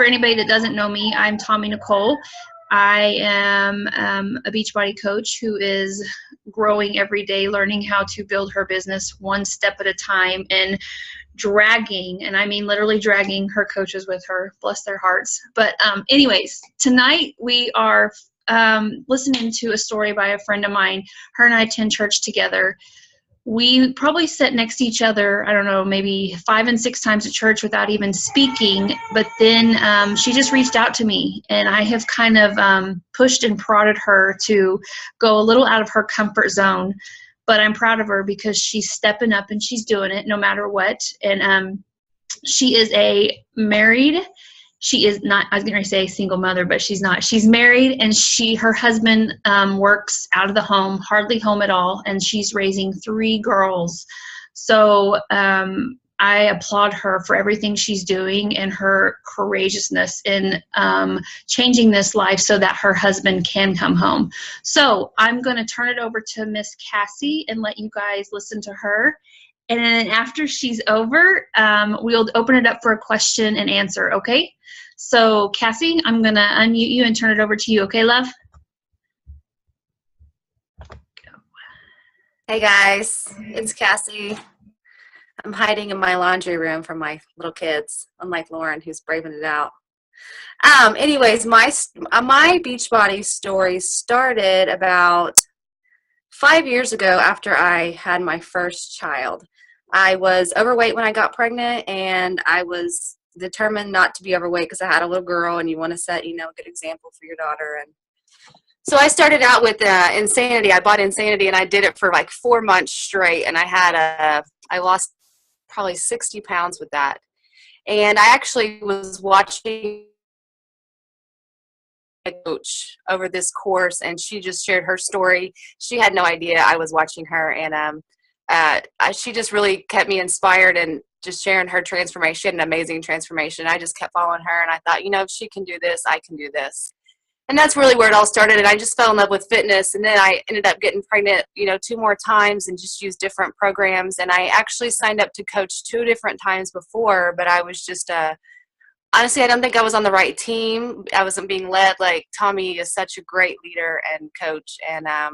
for anybody that doesn't know me, I'm Tommie Nichole. I am a Beachbody coach who is growing every day, learning how to build her business one step at a time, and dragging, and I mean literally dragging her coaches with her, bless their hearts. But anyways, tonight we are listening to a story by a friend of mine. Her and I attend church together. We probably sit next to each other, I don't know, maybe 5 and 6 times at church without even speaking. But then she just reached out to me, and I have kind of pushed and prodded her to go a little out of her comfort zone. But I'm proud of her because she's stepping up and she's doing it no matter what. And she is she is not, I was going to say single mother, but she's not. She's married, and her husband works out of the home, hardly home at all, and she's raising 3 girls. So I applaud her for everything she's doing and her courageousness in changing this life so that her husband can come home. So I'm going to turn it over to Miss Cassie and let you guys listen to her. And then after she's over, we'll open it up for a question and answer, okay? So, Cassie, I'm going to unmute you and turn it over to you, okay, love? Hey, guys. It's Cassie. I'm hiding in my laundry room from my little kids, unlike Lauren, who's braving it out. Anyways, my Beachbody story started about 5 years ago after I had my first child. I was overweight when I got pregnant, and I was determined not to be overweight because I had a little girl, and you want to set, a good example for your daughter. And so I started out with Insanity. I bought Insanity, and I did it for like 4 months straight, and I lost probably 60 pounds with that. And I actually was watching a coach over this course, and she just shared her story. She had no idea I was watching her, and she just really kept me inspired and just sharing her transformation. She had an amazing transformation. I just kept following her, and I thought, if she can do this, I can do this. And that's really where it all started, and I just fell in love with fitness. And then I ended up getting pregnant, 2 more times, and just used different programs. And I actually signed up to coach 2 different times before, but I was just honestly, I don't think I was on the right team. I wasn't being led. Like, Tommie is such a great leader and coach, and I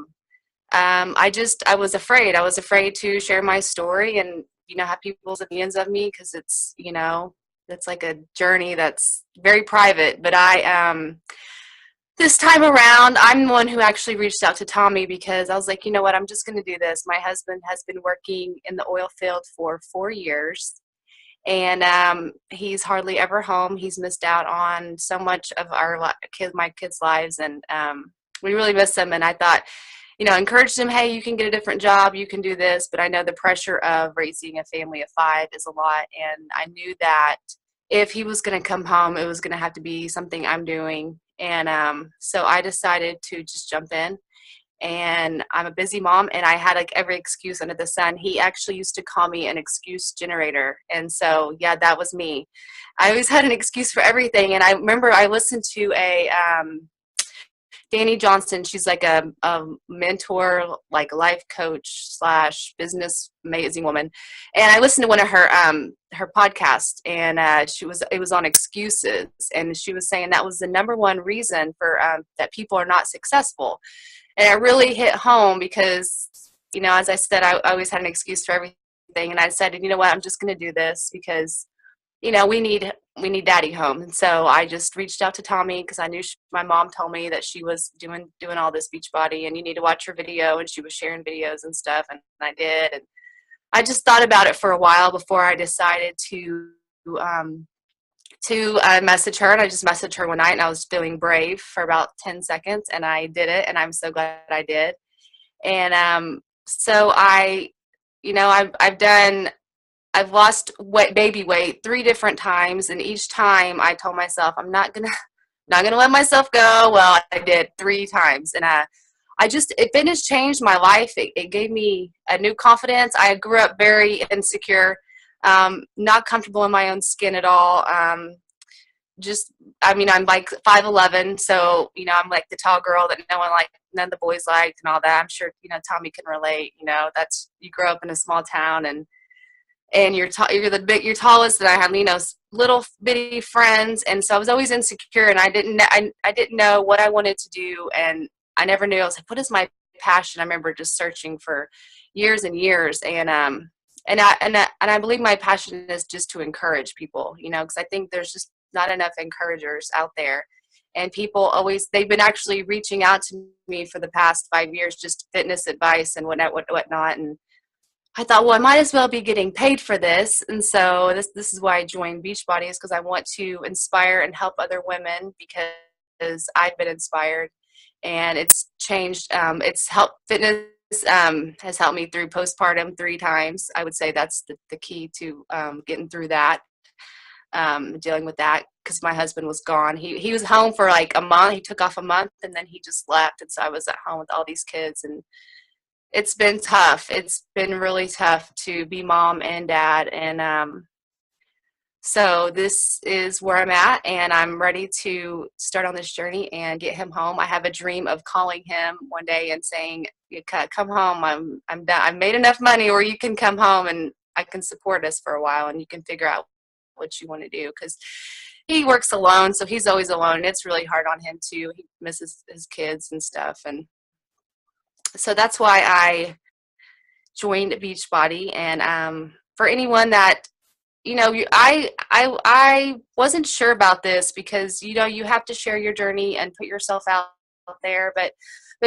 was afraid. I was afraid to share my story and, have people's opinions of me, because it's, it's like a journey that's very private. But this time around, I'm the one who actually reached out to Tommie, because I was like, what, I'm just going to do this. My husband has been working in the oil field for 4 years, and he's hardly ever home. He's missed out on so much of my kids' lives, and we really miss him. And I thought, encouraged him, hey, you can get a different job, you can do this. But I know the pressure of raising a family of 5 is a lot, and I knew that if he was going to come home, it was going to have to be something I'm doing. And so I decided to just jump in. And I'm a busy mom, and I had like every excuse under the sun. He actually used to call me an excuse generator. And so, yeah, that was me. I always had an excuse for everything. And I remember I listened to a Danny Johnston. She's like a mentor, like life coach / business amazing woman. And I listened to one of her podcasts, and it was on excuses. And she was saying that was the #1 reason for that people are not successful. And it really hit home because, as I said, I always had an excuse for everything. And I said, you know what, I'm just going to do this because, we need daddy home. And so I just reached out to Tommie, because I knew my mom told me that she was doing all this Beachbody, and you need to watch her video. And she was sharing videos and stuff. And I did. And I just thought about it for a while before I decided to message her. And I just messaged her one night, and I was feeling brave for about 10 seconds, and I did it, and I'm so glad I did. And so I've lost baby weight 3 different times, and each time I told myself I'm not gonna let myself go. Well, I did 3 times, and fitness changed my life. It gave me a new confidence. I grew up very insecure, not comfortable in my own skin at all. I'm like 5'11", so, I'm like the tall girl that none of the boys liked and all that. I'm sure, Tommie can relate. You grow up in a small town, and and you're tallest, and I had, you know, little bitty friends, and so I was always insecure, and I didn't know what I wanted to do, and I never knew. I was like, what is my passion? I remember just searching for years and years, and I believe my passion is just to encourage people, you know, because I think there's just not enough encouragers out there. And people always, they've been actually reaching out to me for the past 5 years, just fitness advice and whatnot. And I thought, well, I might as well be getting paid for this. And so this is why I joined Beachbody, is because I want to inspire and help other women, because I've been inspired, and it's changed. It's helped fitness. Has helped me through postpartum 3 times. I would say that's the key to getting through that, dealing with that, because my husband was gone. He was home for like a month. He took off a month, and then he just left. And so I was at home with all these kids, and it's been tough. It's been really tough to be mom and dad. And so this is where I'm at, and I'm ready to start on this journey and get him home. I have a dream of calling him one day and saying, come home. I'm done. I've made enough money, or you can come home and I can support us for a while, and you can figure out what you want to do. Because he works alone, so he's always alone, and it's really hard on him too. He misses his kids and stuff. And so that's why I joined Beachbody. And for anyone that, you know, I wasn't sure about this, because, you know, you have to share your journey and put yourself out there, but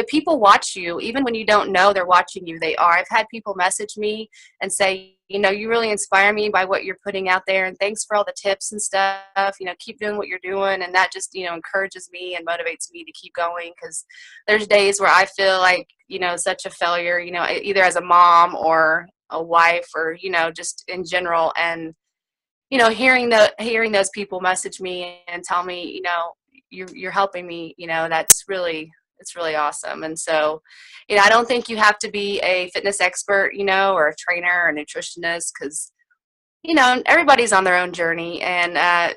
people watch you. Even when you don't know they're watching you, they are. I've had people message me and say, you know, you really inspire me by what you're putting out there, and thanks for all the tips and stuff, you know, keep doing what you're doing. And that just, you know, encourages me and motivates me to keep going, because there's days where I feel like, you know, such a failure, you know, either as a mom or a wife, or, you know, just in general. And, you know, hearing those people message me and tell me, you know, you're helping me, you know, it's really awesome. And so, you know, I don't think you have to be a fitness expert, you know, or a trainer or a nutritionist, because, you know, everybody's on their own journey, and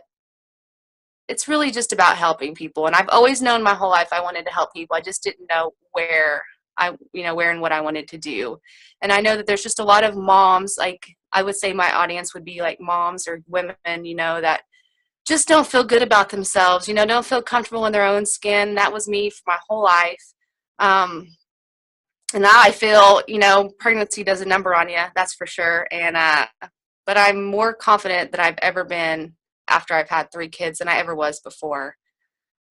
it's really just about helping people. And I've always known my whole life I wanted to help people. I just didn't know where and what I wanted to do. And I know that there's just a lot of moms, like I would say my audience would be like moms or women, you know, that just don't feel good about themselves, you know, don't feel comfortable in their own skin. That was me for my whole life. And now I feel, you know, pregnancy does a number on you, that's for sure. And, but I'm more confident than I've ever been after I've had 3 kids than I ever was before.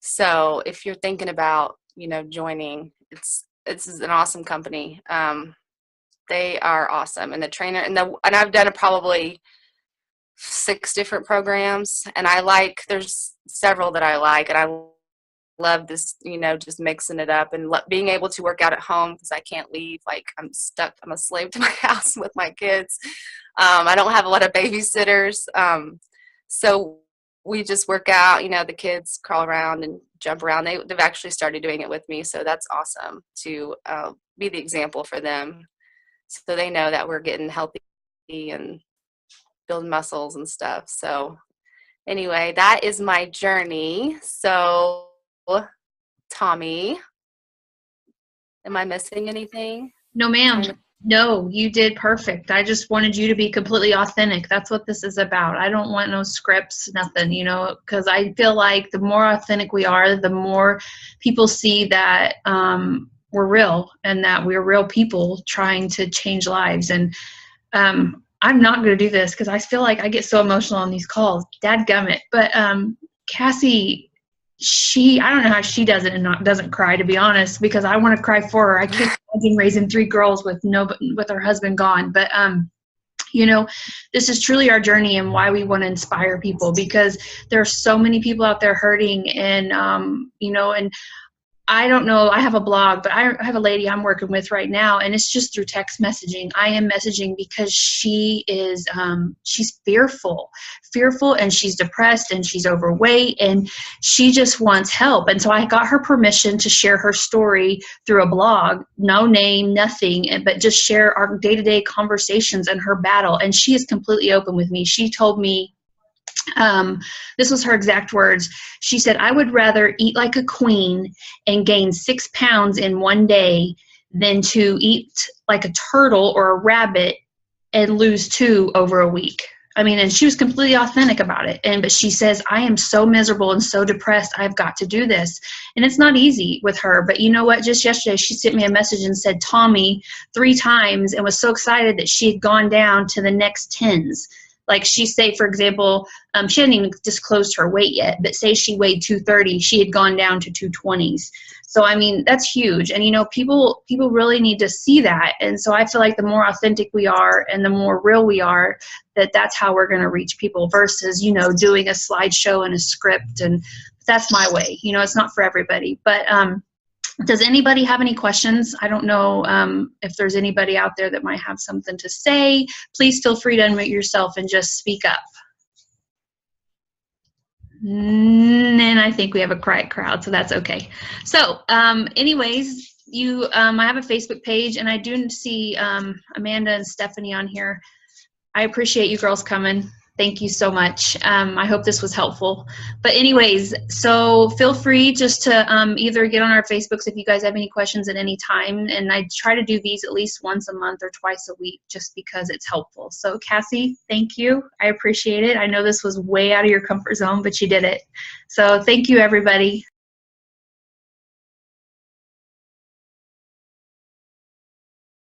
So if you're thinking about, you know, joining, it's an awesome company. They are awesome. And the trainer, and I've done probably 6 different programs, and there's several that I like, and I love this, you know, just mixing it up and being able to work out at home, because I can't leave. Like, I'm a slave to my house with my kids. I don't have a lot of babysitters. So we just work out, you know, the kids crawl around and jump around. They've actually started doing it with me. So that's awesome to be the example for them, so they know that we're getting healthy and building muscles and stuff. So anyway, that is my journey. So Tommie, am I missing anything? No, ma'am. No, you did perfect. I just wanted you to be completely authentic. That's what this is about. I don't want no scripts, nothing, you know, because I feel like the more authentic we are, the more people see that we're real, and that we're real people trying to change lives. And I'm not going to do this because I feel like I get so emotional on these calls. Dadgummit. But Cassie, I don't know how she does it and doesn't cry, to be honest, because I want to cry for her. I can't imagine raising 3 girls with her husband gone. But you know, this is truly our journey, and why we want to inspire people, because there are so many people out there hurting, and you know, and I don't know, I have a blog, but I have a lady I'm working with right now, and it's just through text messaging. I am messaging because she is, she's fearful, and she's depressed, and she's overweight, and she just wants help. And so I got her permission to share her story through a blog, no name, nothing, but just share our day-to-day conversations and her battle. And she is completely open with me. She told me, this was her exact words. She said, I would rather eat like a queen and gain 6 pounds in one day than to eat like a turtle or a rabbit and lose 2 over a week. I mean, and she was completely authentic about it. But she says, I am so miserable and so depressed. I've got to do this. And it's not easy with her. But you know what? Just yesterday, she sent me a message and said, Tommie, 3 times, and was so excited that she had gone down to the next 10s. Like she say, for example, she hadn't even disclosed her weight yet, but say she weighed 230, she had gone down to 220s. So, I mean, that's huge. And, you know, people really need to see that. And so I feel like the more authentic we are and the more real we are, that's how we're going to reach people versus, you know, doing a slideshow and a script. And that's my way. You know, it's not for everybody. But does anybody have any questions? I don't know if there's anybody out there that might have something to say. Please feel free to unmute yourself and just speak up. And I think we have a quiet crowd, so that's okay. So anyways, I have a Facebook page, and I do see Amanda and Stephanie on here. I appreciate you girls coming. Thank you so much. I hope this was helpful. But anyways, so feel free just to either get on our Facebooks if you guys have any questions at any time. And I try to do these at least once a month or twice a week just because it's helpful. So Cassie, thank you. I appreciate it. I know this was way out of your comfort zone, but you did it. So thank you, everybody.